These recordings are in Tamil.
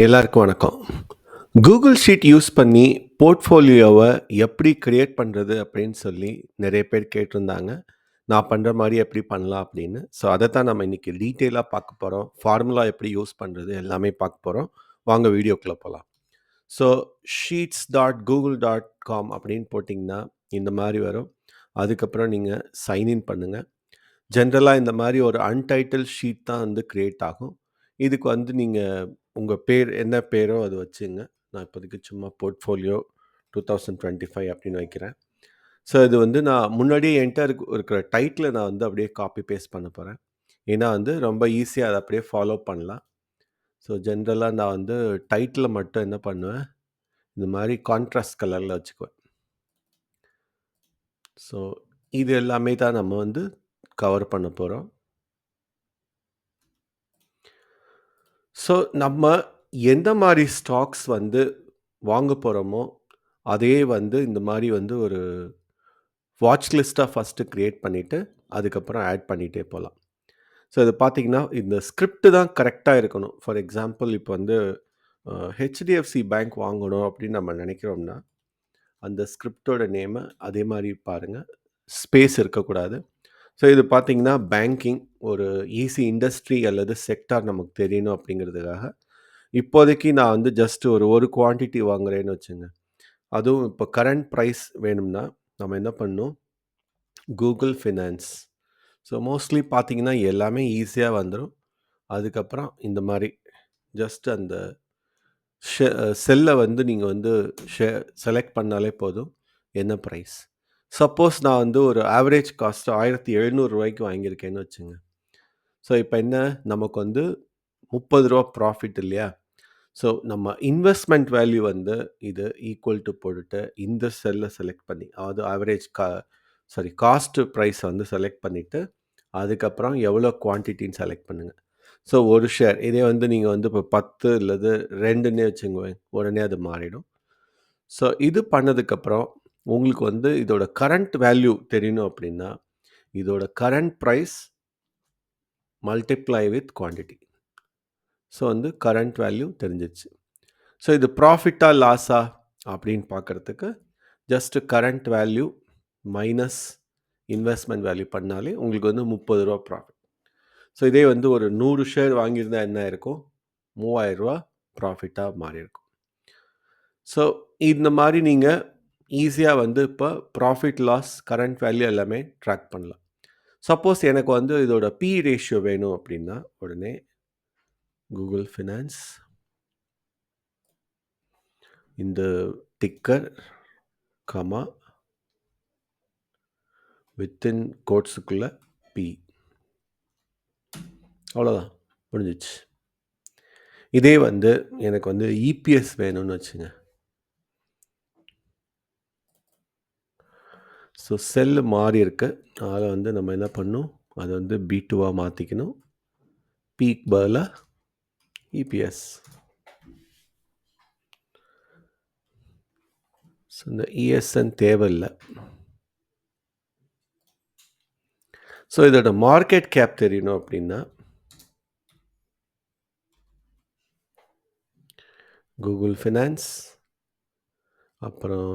எல்லாருக்கும் வணக்கம். கூகுள் ஷீட் யூஸ் பண்ணி போர்ட்ஃபோலியோவ எப்படி கிரியேட் பண்றது அப்படின்னு சொல்லி நெறைய பேர் கேட்டிருந்தாங்க. நான் பண்ற மாரி எப்படி பண்ணலாம் அப்படின்னு. ஸோ அதத்தான் நம்ம இன்னைக்கு டீட்டெயிலா பார்க்க போறோம். ஃபார்முலா எப்படி யூஸ் பண்றது எல்லாமே பார்க்க போறோம். வாங்க வீடியோக்குள்ள போலாம். ஸோ sheets.google.com அப்படின்னு போட்டிங்கன்னா, இந்த மாரி வரும். அதுக்கப்புறம் நீங்க சைன் இன் பண்ணுங்க. ஜென்ரலா இந்த மாரி ஒரு அன்டைட்டில் ஷீட் தான் வந்து கிரியேட் ஆகும். இதுக்கு வந்து நீங்க உங்க பேர் என்ன பேரோ அது வச்சுங்க. நான் இப்போதைக்கு சும்மா போர்ட்ஃபோலியோ 2025 அப்படின்னு வைக்கிறேன். ஸோ இது வந்து நான் முன்னாடியே என்ட்ட இருக்கிற டைட்டில நான் வந்து அப்படியே காப்பி பேஸ்ட் பண்ண போறேன். ஏன்னா வந்து ரொம்ப ஈஸியா அத அப்படியே ஃபாலோ பண்ணலாம். ஸோ ஜென்ரலா நான் வந்து டைட்டில மட்டும் என்ன பண்ணுவேன், இந்த மாரி கான்ட்ராஸ்ட் கலர்ல வச்சுக்குவேன். ஸோ இது எல்லாமே தான் நம்ம வந்து கவர் பண்ண போறோம். ஸோ நம்ம எந்த மாரி ஸ்டாக்ஸ் வந்து வாங்க போறோமோ, அதே வந்து இந்த மாரி வந்து ஒரு வாட்ச் லிஸ்ட்டா ஃபர்ஸ்ட்டு கிரியேட் பண்ணிட்டு, அதுக்கப்புறம் ஆட் பண்ணிட்டே போலாம். ஸோ இது பார்த்தீங்கன்னா, இந்த ஸ்கிரிப்ட் தான் கரெக்ட்டா இருக்கணும். ஃபார் எக்ஸாம்பிள் இப்போ வந்து HDFC பேங்க் வாங்கணும் அப்படின்னு நம்ம நெனைக்கிறோம்னா, அந்த ஸ்கிரிப்ட்டோட நேம அதே மாரி பாருங்க. ஸ்பேஸ் இருக்கக்கூடாது. ஸோ இது பார்த்தீங்கன்னா, பேங்கிங் ஒரு ஈஸி இண்டஸ்ட்ரி அல்லது செக்டார் நமக்கு தெரியணும் அப்படிங்கிறதுக்காக, இப்போதைக்கு நான் வந்து ஜஸ்ட் ஒரு குவான்டிட்டி வாங்குறேன்னு வச்சுங்க. அதுவும் இப்போ கரண்ட் பிரைஸ் வேணும்னா, நம்ம என்ன பண்ணணும், கூகுள் ஃபினான்ஸ். ஸோ மோஸ்ட்லி பார்த்தீங்கன்னா, எல்லாமே ஈஸியா வந்துரும். அதுக்கப்புறம் இந்த மாரி ஜஸ்ட் அந்த ஷெ செல்ல வந்து நீங்க வந்து ஷெ செலக்ட் பண்ணாலே போதும். என்ன பிரைஸ். சப்போஸ் நான் வந்து ஒரு ஆவரேஜ் காஸ்ட் ரூ. 1700 வாங்கியிருக்கேன்னு வச்சுங்க. ஸோ இப்ப என்ன நமக்கு வந்து ரூ. 30 ப்ராஃபிட் இல்லையா? ஸோ நம்ம இன்வெஸ்ட்மென்ட் வேல்யூ வந்து இது ஈக்குவல் டூ போட்டுட்டு இந்த செல்ல செலக்ட் பண்ணி, அதாவது ஆவரேஜ் காஸ்ட் பிரைஸ் வந்து செலக்ட் பண்ணிட்டு, அதுக்கப்புறம் எவ்வளோ குவான்டிட்டின்னு செலக்ட் பண்ணுங்க. ஸோ ஒரு ஷேர் இதே வந்து நீங்க வந்து இப்போ 10 இல்லது 2ன்னே வச்சுக்கோங்களேன். உடனே அது மாறிடும். ஸோ இது பண்ணதுக்கப்புறம் உங்களுக்கு வந்து இதோட கரண்ட் வேல்யூ தெரியணும் அப்படின்னா, இதோட current price multiply with quantity. So வந்து கரண்ட் வேல்யூ தெரிஞ்சிருச்சு. ஸோ இது ப்ராஃபிட்டா, லாஸா அப்படின்னு பார்க்கறதுக்கு just current value minus investment value பண்ணாலே உங்களுக்கு வந்து ரூ. 30 ப்ராஃபிட். ஸோ இதே வந்து ஒரு 100 ஷேர் வாங்கியிருந்தா என்ன ஆயிருக்கும்? ரூ. 3000 ப்ராஃபிட்டா மாறியிருக்கும். ஸோ இந்த மாரி நீங்க ஈஸியா வந்து இப்போ ப்ராஃபிட், லாஸ், கரண்ட் வேல்யூ எல்லாமே ட்ராக் பண்ணலாம். சப்போஸ் எனக்கு வந்து இதோட ரேஷியோ வேணும் அப்படின்னா, உடனே கூகுள் ஃபினான்ஸ் இந்த டிக்கர், கமா வித்தின் கோட்ஸுக்குள்ள பி. அவ்வளோதான் முடிஞ்சிச்சு. இதே வந்து எனக்கு வந்து இபிஎஸ் வேணும்னு வச்சுங்க. ஸோ செல் மாறி இருக்கு. அத வந்து நம்ம என்ன பண்ணணும், அத வந்து பி2வா மாத்திக்கணும். பிக்கு பதிலா இபிஎஸ். ஸோ இந்த இஎஸ்என் தேவையில்ல. ஸோ இதோட மார்க்கெட் கேப் தெரியணும் அப்படின்னா, கூகுள் ஃபினான்ஸ், அப்புறம்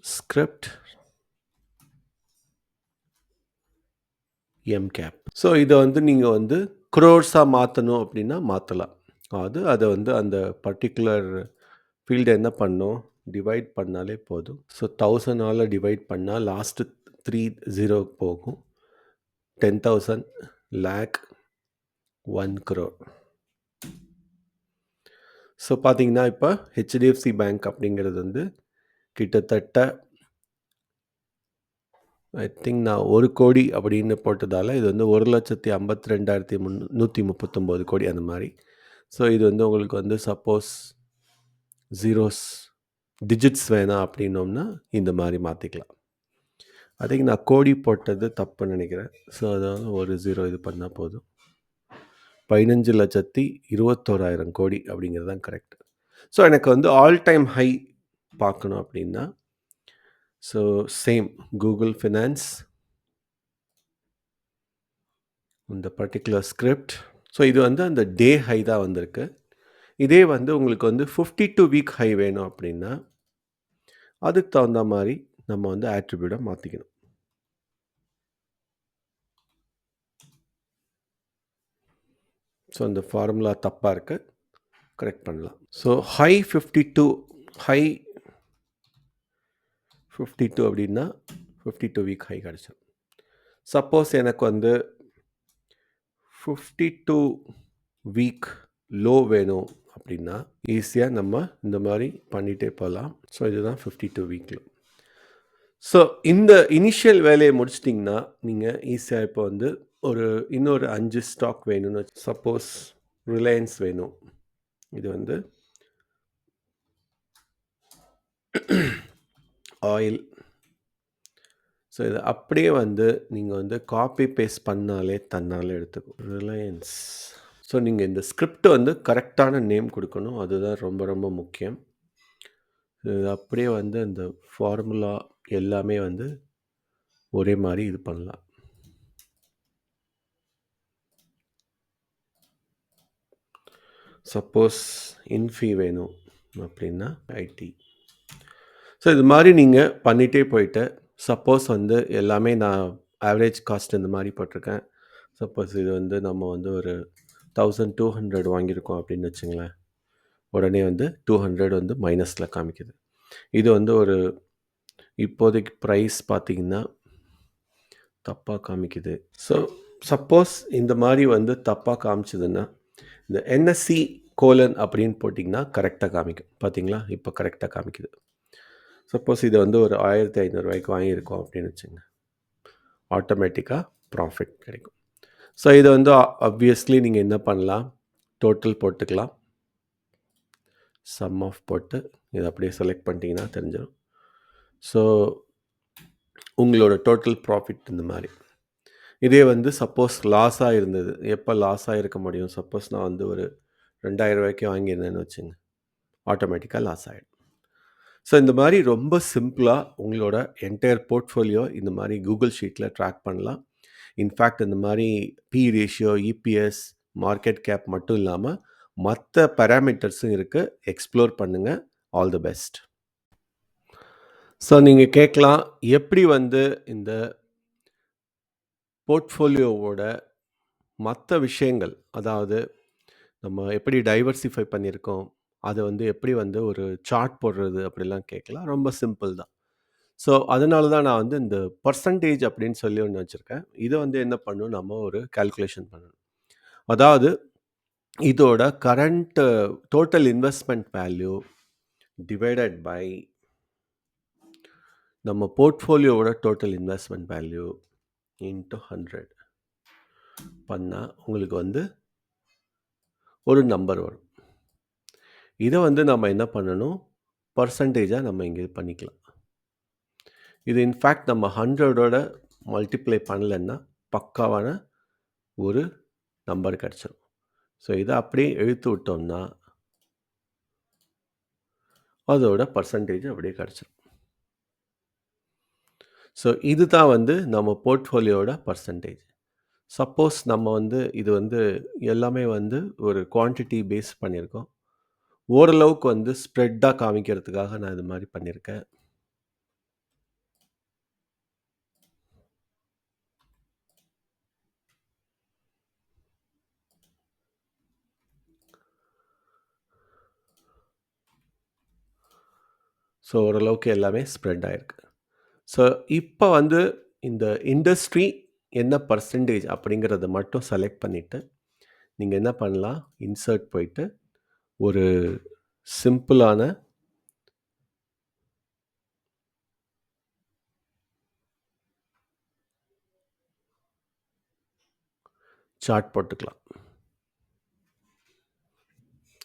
ஸ்கிரிப்ட், எம்கேப். ஸோ இத வந்து நீங்க வந்து குரோர்ஸா மாத்தணும் அப்படின்னா மாத்தலாம். அத வந்து அந்த பர்ட்டிகுலர் ஃபீல்ட என்ன பண்ணணும், டிவைட் பண்ணாலே போதும். ஸோ 1000ஆல டிவைட் பண்ணா லாஸ்ட் 3 0 போகும். 10,000, லேக், 1 crore. ஸோ பார்த்தீங்கன்னா, இப்ப ஹெச்டிஎஃப்சி பேங்க் அப்படிங்கிறது வந்து கிட்டத்தட்ட ஐ திங்க் நான் 1 கோடி அப்படின்னு போட்டதால, இது வந்து 1,52,139 கோடி அந்த மாரி. ஸோ இது வந்து உங்களுக்கு வந்து சப்போஸ் ஜீரோஸ், டிஜிட்ஸ் வேணாம் அப்படின்னோம்னா, இந்த மாரி மாத்திக்கலாம். ஐ திங்க் நான் கோடி போட்டது தப்புன்னு நெனைக்கிறேன். ஸோ அதனால ஒரு 0 இது பண்ணா போதும். 15,21,000 கோடி அப்படிங்கிறது தான் கரெக்ட். ஸோ எனக்கு வந்து ஆல் டைம் ஹை பார்க்கணும் அப்படின்னா, ஸோ சேம் கூகுள் ஃபினான்ஸ், இந்த பர்ட்டிகுலர் ஸ்கிரிப்ட். ஸோ இது வந்து அந்த டே ஹை தான் வந்திருக்கு. இதே வந்து உங்களுக்கு வந்து 52 வீக் ஹை வேணும் அப்படின்னா, அதுக்கு தகுந்த மாரி நம்ம வந்து ஆட்ரிபியூட்ட மாத்திக்கணும். ஸோ இந்த ஃபார்முலா தப்பா இருக்கு. கரெக்ட் பண்ணலாம். ஸோ ஹை 52 ஹை 52 அப்படின்னா 52 வீக் ஹை கிடைச்சிரும். சப்போஸ் எனக்கு வந்து 52 வீக் லோ வேணும் அப்படின்னா, ஈஸியா நம்ம இந்த மாரி பண்ணிட்டே போலாம். ஸோ இதுதான் 52 வீக் லோ. ஸோ இந்த இனிஷியல் வேலைய முடிச்சிட்டிங்கன்னா, நீங்க ஈஸியா இப்போ வந்து இன்னொரு 5 ஸ்டாக் வேணும்னு சப்போஸ் ரிலையன்ஸ் வேணும். இது வந்து ஆயில். ஸோ இத அப்படியே வந்து நீங்க வந்து காப்பி பேஸ்ட் பண்ணாலே தன்னால எடுத்துக்கும். ரிலையன்ஸ். ஸோ நீங்க இந்த ஸ்கிரிப்ட் வந்து கரெக்ட்டான நேம் குடுக்கணும். அதுதான் ரொம்ப ரொம்ப முக்கியம். இது அப்படியே வந்து இந்த ஃபார்முலா எல்லாமே வந்து ஒரே மாரி இது பண்ணலாம். சப்போஸ் இன்ஃபி வேணும் அப்படின்னா ஐடி. ஸோ இது மாரி நீங்க பண்ணிட்டே போயிட்டு, சப்போஸ் வந்து எல்லாமே நான் ஆவரேஜ் காஸ்ட் இந்த மாரி போட்டிருக்கேன். சப்போஸ் இது வந்து நம்ம வந்து ஒரு 1200 வாங்கியிருக்கோம் அப்படின்னு வச்சுங்களேன். உடனே வந்து 200 வந்து மைனஸ்ல காமிக்குது. இது வந்து ஒரு இப்போதைக்கு பிரைஸ் பார்த்தீங்கன்னா, தப்பா காமிக்குது. ஸோ சப்போஸ் இந்த மாரி வந்து தப்பா காமிச்சதுன்னா, இந்த என்எஸ்சி கோலன் அப்படின்னு போட்டிங்கன்னா கரெக்ட்டா காமிக்கும். பார்த்தீங்களா? இப்போ கரெக்ட்டா காமிக்குது. சப்போஸ் இது வந்து ஒரு ரூ. 1500 வாங்கியிருக்கோம் அப்படின்னு வச்சுங்க. ஆட்டோமேட்டிக்கா ப்ராஃபிட் கிடைக்கும். ஸோ இத வந்து ஆப்வியஸ்லி நீங்க என்ன பண்ணலாம்? டோட்டல் போட்டுக்கலாம். சம் ஆஃப் போட்டு இத அப்படியே செலக்ட் பண்ணிட்டீங்கன்னா தெரிஞ்சிரும். ஸோ உங்களோட டோட்டல் ப்ராஃபிட் இந்த மாரி. இதே வந்து சப்போஸ் லாஸா இருந்தது. எப்ப லாஸா இருக்க முடியும்? சப்போஸ் நான் வந்து ஒரு ரூ. 2000 வாங்கியிருந்தேன்னு வச்சுங்க. ஆட்டோமேட்டிக்கா லாஸ் ஆயிடும். ஸோ இந்த மாரி ரொம்ப சிம்பிளா உங்களோட என்டையர் போர்ட்ஃபோலியோ இந்த மாரி கூகுள் ஷீட்ல ட்ராக் பண்ணலாம். இன்ஃபேக்ட் இந்த மாரி P ratio, EPS, market cap மட்டும் இல்லாம மத்த பாராமீட்டர்ஸும் இருக்கு. எக்ஸ்ப்ளோர் பண்ணுங்க. All the best. ஸோ நீங்க கேட்கலாம், எப்படி வந்து இந்த போர்ட்ஃபோலியோவோட மத்த விஷயங்கள், அதாவது நம்ம எப்படி டைவர்சிஃபை பண்ணியிருக்கோம், அத வந்து எப்படி வந்து ஒரு சார்ட் போடுறது அப்படிலாம் கேட்கலாம். ரொம்ப சிம்பிள் தான். ஸோ அதனால தான் நான் வந்து இந்த பெர்சன்டேஜ் அப்படின்னு சொல்லி ஒண்ணு வச்சிருக்கேன். இத வந்து என்ன பண்ணணும், நம்ம ஒரு கால்குலேஷன் பண்ணணும். அதாவது இதோட current total investment value divided by நம்ம போர்ட்ஃபோலியோவோட டோட்டல் இன்வெஸ்ட்மென்ட் வேல்யூ இன்டு 100 பண்ணா உங்களுக்கு வந்து ஒரு நம்பர் வரும். இத வந்து நம்ம என்ன பண்ணணும், பெர்சன்டேஜா நம்ம இங்க பண்ணிக்கலாம். இது இன்ஃபேக்ட் நம்ம 100ஓட மல்டிப்ளை பண்ணலன்னா, பக்காவான ஒரு நம்பர் கிடைச்சிரும். ஸோ இத அப்படியே இழுத்து விட்டோம்னா, அதோட பெர்சன்டேஜ் அப்படியே கிடைச்சிரும். ஸோ இதுதான் வந்து நம்ம போர்ட்ஃபோலியோட பெர்சன்டேஜ். சப்போஸ் நம்ம வந்து இது வந்து எல்லாமே வந்து ஒரு குவான்டிட்டி பேஸ் பண்ணியிருக்கோம். ஓரளவுக்கு வந்து ஸ்ப்ரெட்டா காமிக்கிறதுக்காக நான் இது மாரி பண்ணியிருக்கேன். ஸோ ஓரளவுக்கு எல்லாமே ஸ்ப்ரெட் ஆயிருக்கு. ஸோ இப்ப வந்து இந்த இண்டஸ்ட்ரி என்ன பெர்சன்டேஜ் அப்படிங்கிறத மட்டும் செலக்ட் பண்ணிட்டு, நீங்க என்ன பண்ணலாம், இன்சர்ட் போயிட்டு ஒரு சிம்பிளான சார்ட் போட்டுக்கலாம்.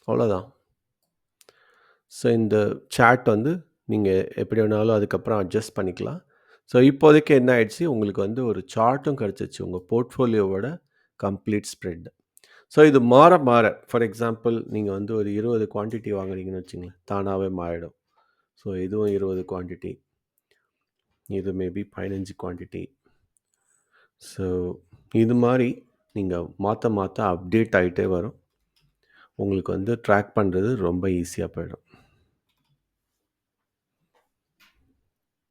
அவ்வளோதான். ஸோ இந்த சார்ட் வந்து நீங்க எப்படி வேணாலும் அதுக்கப்புறம் அட்ஜஸ்ட் பண்ணிக்கலாம். ஸோ இப்போதைக்கு என்ன ஆயிடுச்சு, உங்களுக்கு வந்து ஒரு சார்ட்டும் கிடைச்சிருச்சு. உங்க போர்ட்ஃபோலியோவோட கம்ப்ளீட் ஸ்ப்ரெட். ஸோ இது மாற மாற ஃபார் எக்ஸாம்பிள் நீங்க வந்து ஒரு 20 குவான்டிட்டி வாங்குறீங்கன்னு வச்சுங்களேன், தானாவே மாறிடும். ஸோ இதுவும் 20 குவான்டிட்டி. இது மேபி 15 குவான்டிட்டி. ஸோ இது மாரி நீங்க மாத்த மாத்த அப்டேட் ஆயிட்டே வரும். உங்களுக்கு வந்து ட்ராக் பண்றது ரொம்ப ஈஸியா போயிடும்.